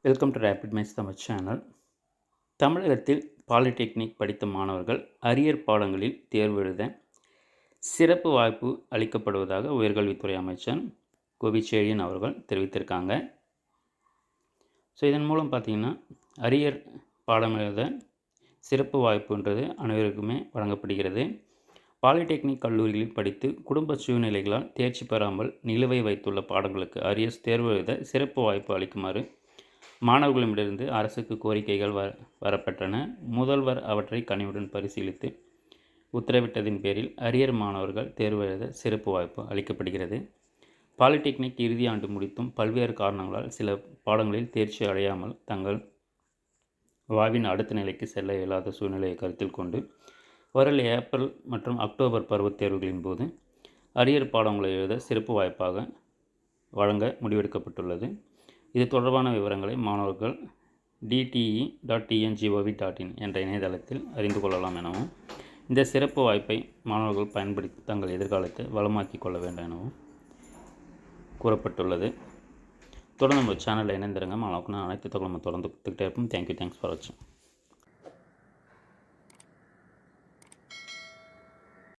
Welcome to rapid minds Tamil channel. தமிழகத்தில் polytechnic படித்த மாணவர்கள் அரியர் பாடங்களில் தேர்வு எழுத சிறப்பு வாய்ப்பு அளிக்கப்படுவதாக உயர்கல்வித்துறை அமைச்சர் கோபிச்செழியன் அவர்கள் தெரிவித்திருக்காங்க. ஸோ இதன் மூலம் பார்த்திங்கன்னா அரியர் பாடம் எழுத சிறப்பு வாய்ப்புன்றது அனைவருக்குமே வழங்கப்படுகிறது. பாலிடெக்னிக் கல்லூரிகளில் படித்து குடும்ப சூழ்நிலைகளால் தேர்ச்சி பெறாமல் நிலுவை வைத்துள்ள பாடங்களுக்கு அரியர்ஸ் தேர்வு எழுத சிறப்பு வாய்ப்பு அளிக்குமாறு மாணவர்களிடமிருந்து அரசுக்கு கோரிக்கைகள் வரப்பட்டன. முதல்வர் அவற்றை கனிவுடன் பரிசீலித்து உத்தரவிட்டதின் பேரில் அரியர் மாணவர்கள் தேர்வு எழுத சிறப்பு வாய்ப்பு அளிக்கப்படுகிறது. பாலிடெக்னிக் இறுதி ஆண்டு முடித்தும் பல்வேறு காரணங்களால் சில பாடங்களில் தேர்ச்சி அடையாமல் தங்கள் வாழ்வின் அடுத்த நிலைக்கு செல்ல இயலாத சூழ்நிலையை கருத்தில் கொண்டு வரும் ஏப்ரல் மற்றும் அக்டோபர் பருவத் தேர்வுகளின் போது அரியர் பாடங்களை எழுத சிறப்பு வாய்ப்பாக வழங்க முடிவெடுக்கப்பட்டுள்ளது. இது தொடர்பான விவரங்களை மாணவர்கள் dte.tngov.in என்ற இணையதளத்தில் அறிந்து கொள்ளலாம் எனவும், இந்த சிறப்பு வாய்ப்பை மாணவர்கள் பயன்படுத்தி தங்கள் எதிர்காலத்தை வளமாக்கிக் கொள்ள வேண்டும் எனவும் கூறப்பட்டுள்ளது. தொடர்ந்து நம்ம சேனலில் இணைந்திருங்க. மாணவர்கள் அனைத்து தகவலும் தொடர்ந்து கொடுத்துக்கிட்டே இருப்போம். தேங்க்ஸ் ஃபார் வாட்சிங்.